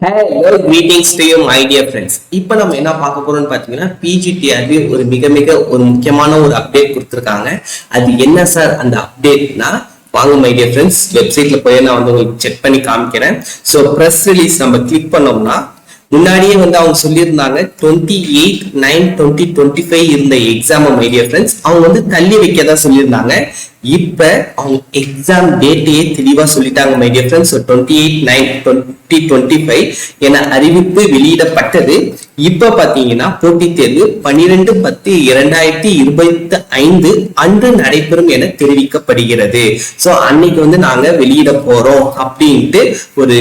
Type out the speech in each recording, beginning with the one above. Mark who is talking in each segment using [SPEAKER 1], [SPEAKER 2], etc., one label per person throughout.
[SPEAKER 1] Hello, greetings to you, my dear friends. இப்போ நம்ம என்ன பார்க்க போறோம்னு பார்த்தீங்கன்னா பிஜிடிஆர்பி ஒரு மிக மிக ஒரு முக்கியமான ஒரு அப்டேட் கொடுத்துருக்காங்க. அது என்ன சார் அந்த அப்டேட்னா வாங்க மை டியர் ஃப்ரெண்ட்ஸ், வெப்சைட்ல போய் நான் வந்து உங்களுக்கு செக் பண்ணி காமிக்கிறேன். ஸோ ப்ரெஸ் ரிலீஸ் நம்ம கிளிக் பண்ணோம்னா முன்னாடியே வந்து அவங்க சொல்லியிருந்தாங்க 28/9/2025 இருந்த எக்ஸாம் மை டியர் ஃப்ரெண்ட்ஸ் அவங்க வந்து தள்ளி வைக்கதான் சொல்லியிருந்தாங்க. இப்ப அவங்க எக்ஸாம் டேட்டையே தெளிவா சொல்லிட்டாங்க மை டியர் ஃப்ரெண்ட்ஸ். 28/9/2025 என அறிவிப்பு வெளியிடப்பட்டது. இப்ப பாத்தீங்கன்னா போட்டித் தேர்வு 12/10/2025 அன்று நடைபெறும் என தெரிவிக்கப்படுகிறது. சோ அன்னைக்கு வந்து நாங்க வெளியிட போறோம் அப்படின்ட்டு ஒரு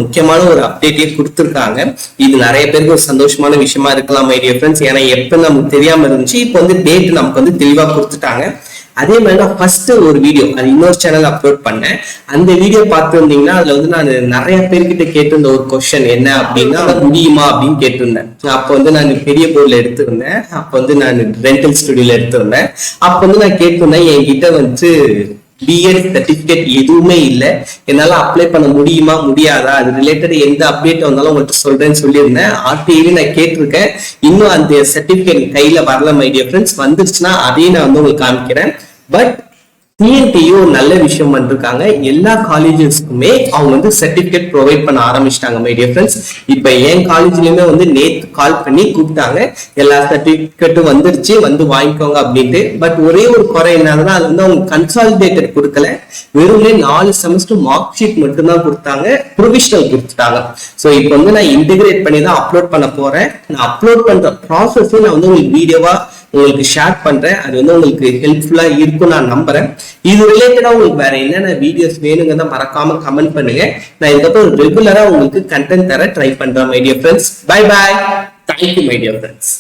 [SPEAKER 1] முக்கியமான ஒரு அப்டேட்டே கொடுத்திருக்காங்க. இது நிறைய பேருக்கு ஒரு சந்தோஷமான விஷயமா இருக்கலாம் மை டியர் ஃப்ரெண்ட்ஸ். ஏன்னா எப்ப நமக்கு தெரியாம இருந்துச்சு, இப்போ வந்து டேட் நமக்கு வந்து தெளிவா கொடுத்துட்டாங்க. அதே மாதிரி நான் ஃபர்ஸ்ட் ஒரு வீடியோ அது இன்னொரு சேனல் அப்லோட் பண்ணேன். அந்த வீடியோ பார்த்துருந்தீங்கன்னா அதுல வந்து நான் நிறைய பேர்கிட்ட கேட்டிருந்த ஒரு கொஸ்டின் என்ன அப்படின்னா முடியுமா அப்படின்னு கேட்டிருந்தேன். அப்போ வந்து நான் பெரிய போர்ட்ல எடுத்திருந்தேன். அப்போ வந்து நான் ரெண்டல் ஸ்டுடியோல எடுத்திருந்தேன். அப்போ வந்து நான் கேட்டிருந்தேன் என்கிட்ட வந்து பிஎட் சர்டிபிகேட் எதுவுமே இல்லை, என்னால அப்ளை பண்ண முடியுமா முடியாதா, அது ரிலேட்டட் எந்த அப்டேட் வந்தாலும் உங்கள்கிட்ட சொல்றேன்னு சொல்லியிருந்தேன். ஆர்டிஐ நான் கேட்டிருக்கேன். இன்னும் அந்த சர்டிபிகேட் கையில வரல மை டியர் ஃப்ரெண்ட்ஸ். வந்துருச்சுன்னா அதையும் நான் வந்து உங்களுக்கு காமிக்கிறேன். பட் டிஎன்டியு ஒரு நல்ல விஷயம் பண்ணிருக்காங்க. எல்லா காலேஜஸ்க்குமே அவங்க வந்து சர்டிபிகேட் ப்ரொவைட் பண்ண ஆரம்பிச்சிட்டாங்க மை டியர் ஃப்ரெண்ட்ஸ். இப்ப என் காலேஜ்லயுமே வந்து நேத்து கால் பண்ணி கூப்பிட்டாங்க, எல்லா சர்டிபிகேட்டும் வந்துருச்சு, வந்து வாங்கிக்கோங்க அப்படின்ட்டு. பட் ஒரே ஒரு குறை என்னன்னா அது வந்து அவங்க கன்சாலிடேட்டட் கொடுக்கல, வெறும்னே 4 செமஸ்டர் மார்க் ஷீட் மட்டும்தான் கொடுத்தாங்க, ப்ரொவிஷனல் கொடுத்துட்டாங்க. ஸோ இப்போ வந்து நான் இன்டிகிரேட் பண்ணி தான் அப்லோட் பண்ண போறேன். நான் அப்லோட் பண்ற ப்ராசஸ் நான் வந்து உங்களுக்கு வீடியோவா உங்களுக்கு ஷேர் பண்றேன். அது வந்து உங்களுக்கு ஹெல்ப்ஃபுல்லா இருக்கும் நான் நம்புறேன். இது ரிலேட்டடா உங்களுக்கு வேற என்னென்ன வீடியோஸ் வேணுங்கிறத மறக்காம கமெண்ட் பண்ணுங்க. நான் இதுக்கப்புறம் ரெகுலரா உங்களுக்கு கண்டென்ட் தர ட்ரை பண்றேன் my dear friends. Bye bye, thank you my dear friends.